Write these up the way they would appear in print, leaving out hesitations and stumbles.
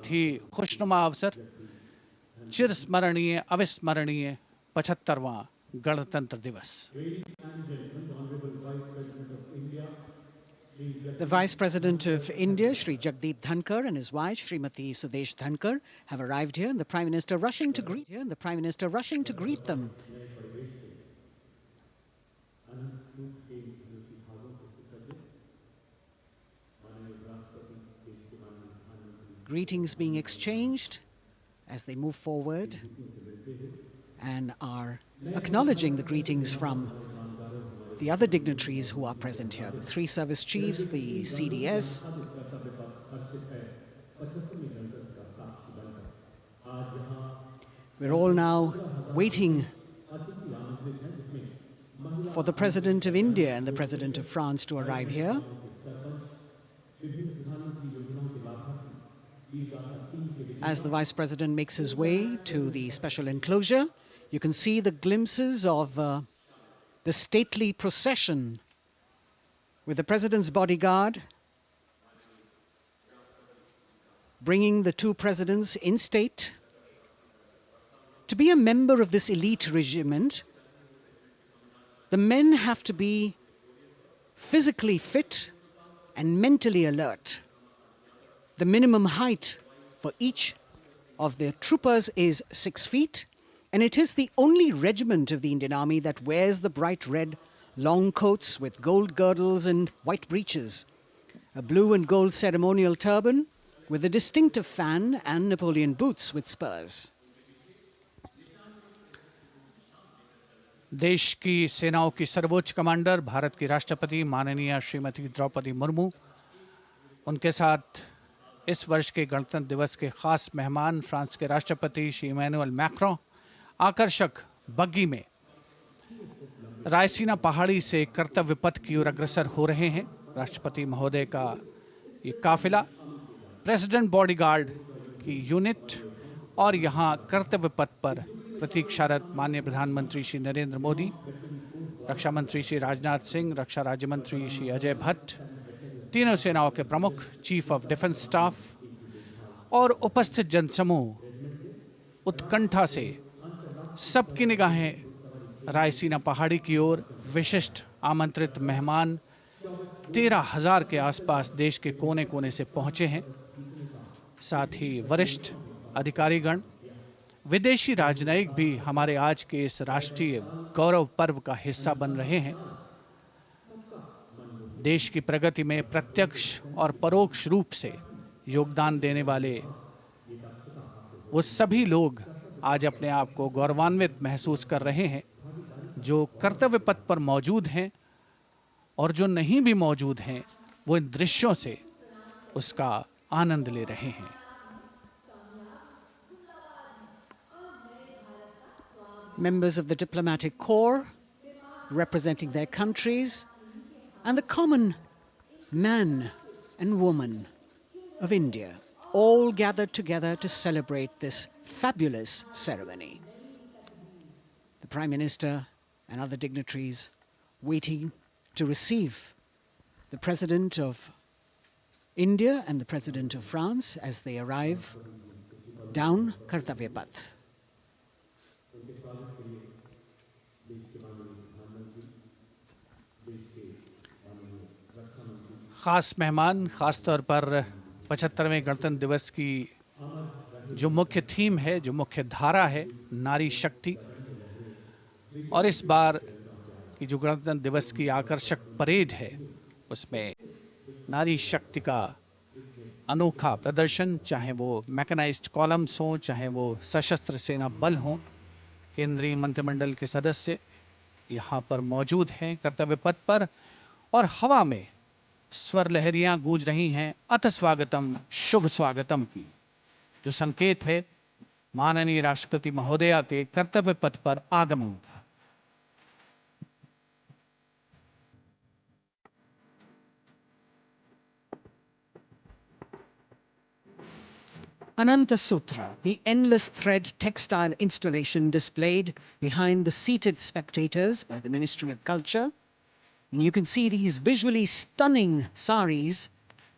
बहुत ही खुशनुमा अवसर, चिरस्मरणीय अविस्मरणीय 75वां गणतंत्र दिवस। The Vice President of India, Shri Jagdeep Dhankar, and his wife, Srimati Sudesh Dhankar, have arrived here, and the Prime Minister rushing to greet them. Greetings being exchanged as they move forward and are acknowledging the greetings from the other dignitaries who are present here, the three service chiefs, the CDS. We're all now waiting for the President of India and the President of France to arrive here. As the Vice President makes his way to the special enclosure, you can see the glimpses of the stately procession with the President's bodyguard bringing the two presidents in state. To be a member of this elite regiment, the men have to be physically fit and mentally alert. The minimum height for each of the troopers is 6 feet, and it is the only regiment of the Indian Army that wears the bright red long coats with gold girdles and white breeches, a blue and gold ceremonial turban with a distinctive fan and Napoleon boots with spurs. देश की सेनाओं की सर्वोच्च commander Bharat की राष्ट्रपति माननीय श्रीमती द्रौपदी मुर्मू, उनके साथ इस वर्ष के गणतंत्र दिवस के खास मेहमान फ्रांस के राष्ट्रपति श्री इमैनुअल मैक्रों आकर्षक बग्गी में रायसीना पहाड़ी से कर्तव्य पथ की ओर अग्रसर हो रहे हैं। राष्ट्रपति महोदय का ये काफिला प्रेसिडेंट बॉडीगार्ड की यूनिट और यहाँ कर्तव्य पथ पर प्रतीक्षारत माननीय प्रधानमंत्री श्री नरेंद्र मोदी, रक्षा मंत्री श्री राजनाथ सिंह, रक्षा राज्य मंत्री श्री अजय भट्ट, तीनों सेनाओं के प्रमुख, चीफ ऑफ डिफेंस स्टाफ और उपस्थित जनसमूह उत्कंठा से सबकी निगाहें रायसीना पहाड़ी की ओर। विशिष्ट आमंत्रित मेहमान 13,000 के आसपास देश के कोने कोने से पहुंचे हैं। साथ ही वरिष्ठ अधिकारीगण, विदेशी राजनयिक भी हमारे आज के इस राष्ट्रीय गौरव पर्व का हिस्सा बन रहे हैं। देश की प्रगति में प्रत्यक्ष और परोक्ष रूप से योगदान देने वाले वो सभी लोग आज अपने आप को गौरवान्वित महसूस कर रहे हैं, जो कर्तव्य पथ पर मौजूद हैं और जो नहीं भी मौजूद हैं, वो इन दृश्यों से उसका आनंद ले रहे हैं। Members of the diplomatic corps representing their countries and the common man and woman of India all gathered together to celebrate this fabulous ceremony. The Prime Minister and other dignitaries waiting to receive the President of India and the President of France as they arrive down Kartavya Path. खास मेहमान, खास तौर पर 75वें गणतंत्र दिवस की जो मुख्य थीम है, जो मुख्य धारा है, नारी शक्ति, और इस बार की जो गणतंत्र दिवस की आकर्षक परेड है, उसमें नारी शक्ति का अनोखा प्रदर्शन, चाहे वो मैकेनाइज्ड कॉलम्स हों, चाहे वो सशस्त्र सेना बल हों, केंद्रीय मंत्रिमंडल के सदस्य यहाँ पर मौजूद हैं कर्तव्य पथ पर, और हवा में स्वर लहरियां गूंज रही हैं अथ स्वागतम, शुभ स्वागतम की, जो संकेत है माननीय राष्ट्रपति महोदया के कर्तव्य पथ पर आगमन का। Ananta Sutra, the endless thread textile installation displayed behind the seated spectators by the Ministry of Culture. And you can see these visually stunning saris,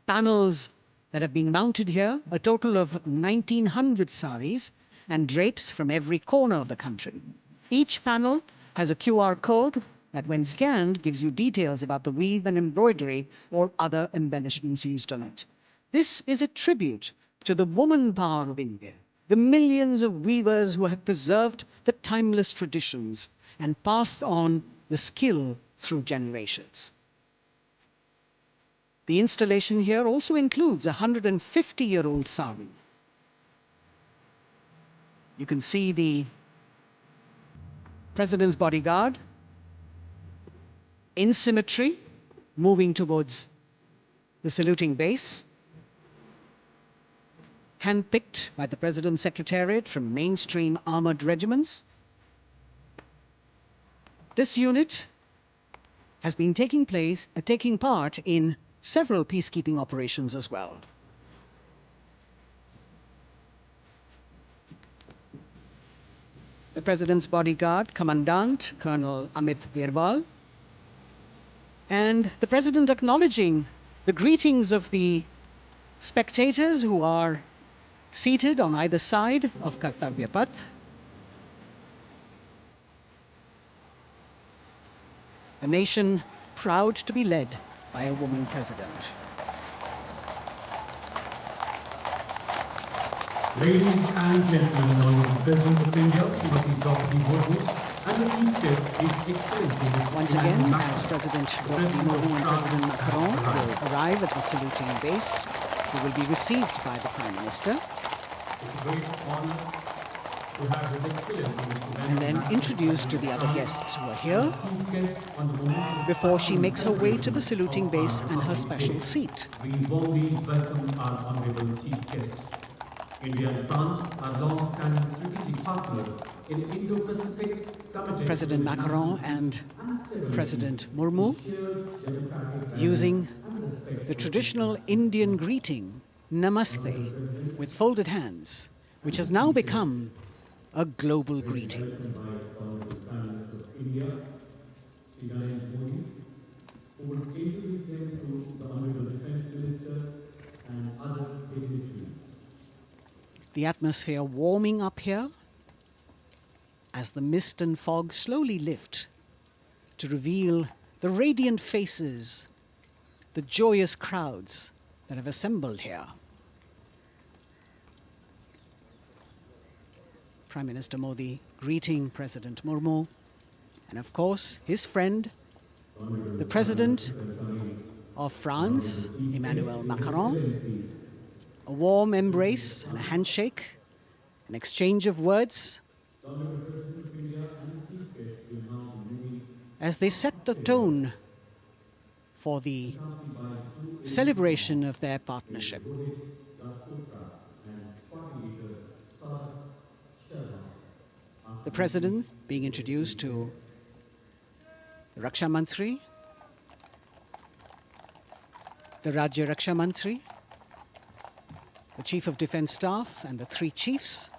panels that have been mounted here, a total of 1,900 saris and drapes from every corner of the country. Each panel has a QR code that, when scanned, gives you details about the weave and embroidery or other embellishments used on it. This is a tribute to the woman power of India, the millions of weavers who have preserved the timeless traditions and passed on the skill through generations. The installation here also includes a 150-year-old sari. You can see the President's bodyguard in symmetry, moving towards the saluting base, handpicked by the President's Secretariat from mainstream armored regiments. This unit has been taking part in several peacekeeping operations as well. The President's bodyguard, Commandant Colonel Amit Birwal, and the President acknowledging the greetings of the spectators who are seated on either side of Kartavya Path. A nation proud to be led by a woman president. Ladies and gentlemen, honorable President of India, Srimati Draupadi Murmu, and the Chief Guest, His Excellency Once again, as President Draupadi Murmu and President Macron will arrive at the saluting base, who will be received by the Prime Minister, it's a great honor to have His Excellency and then introduced to the other guests who are here, Chief Guest on the moment before she makes her way to the saluting base and her special seat. we warmly welcome our honorable Chief Guest. India and France are long-standing strategic partners in Indo-Pacific committed President Macron and President Murmu, using the traditional Indian greeting, Namaste, with folded hands, which has now become a global greeting. The atmosphere warming up here as the mist and fog slowly lift to reveal the radiant faces, the joyous crowds that have assembled here. Prime Minister Modi greeting President Murmu, and of course his friend, the President of France, Emmanuel Macron. A warm embrace and a handshake, an exchange of words, as they set the tone for the celebration of their partnership. The President being introduced to the Raksha Mantri, the Rajya Raksha Mantri, the Chief of Defence Staff and the three chiefs,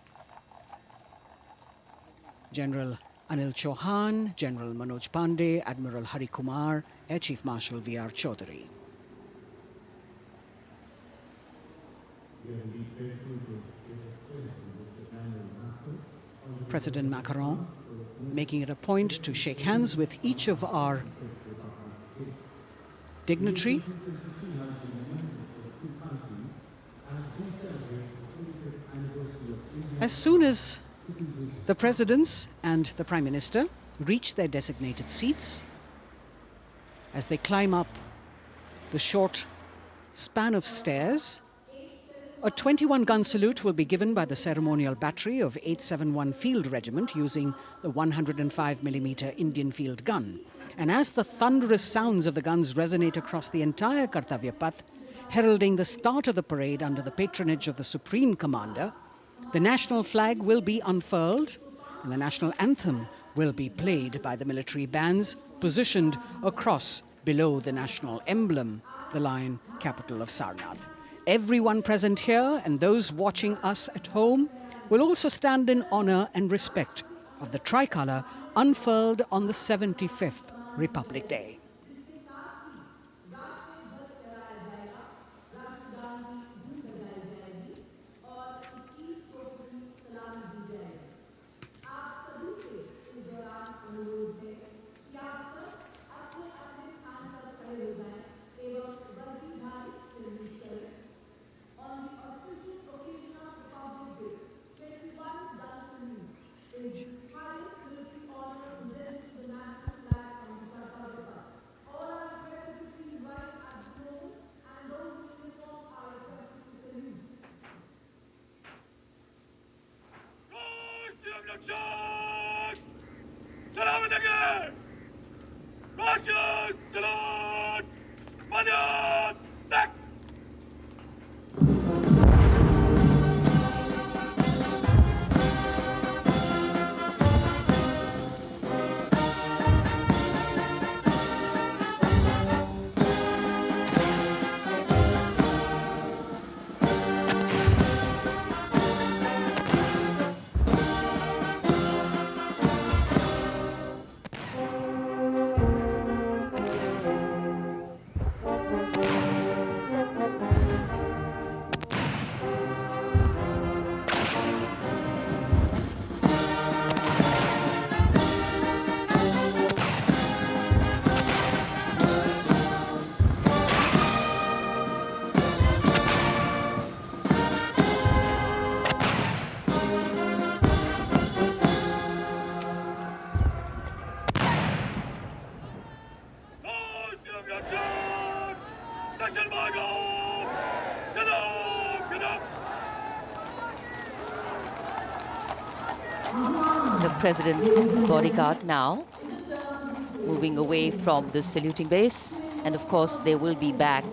General Anil Chauhan, General Manoj Pandey, Admiral Hari Kumar, Air Chief Marshal V.R. Chaudhary. President Macron making it a point to shake hands with each of our dignitary. As soon as the presidents and the Prime Minister reach their designated seats, as they climb up the short span of stairs, a 21-gun salute will be given by the ceremonial battery of 871 Field Regiment using the 105mm Indian field gun. And as the thunderous sounds of the guns resonate across the entire Kartavya Path, heralding the start of the parade under the patronage of the Supreme Commander, the national flag will be unfurled and the national anthem will be played by the military bands positioned across below the national emblem, the lion capital of Sarnath. Everyone present here and those watching us at home will also stand in honor and respect of the tricolour unfurled on the 75th Republic Day. the President's bodyguard now, moving away from the saluting base. And of course, they will be back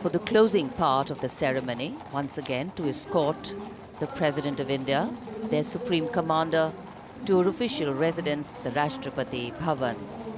for the closing part of the ceremony, once again to escort the President of India, their Supreme Commander, to her official residence, the Rashtrapati Bhavan.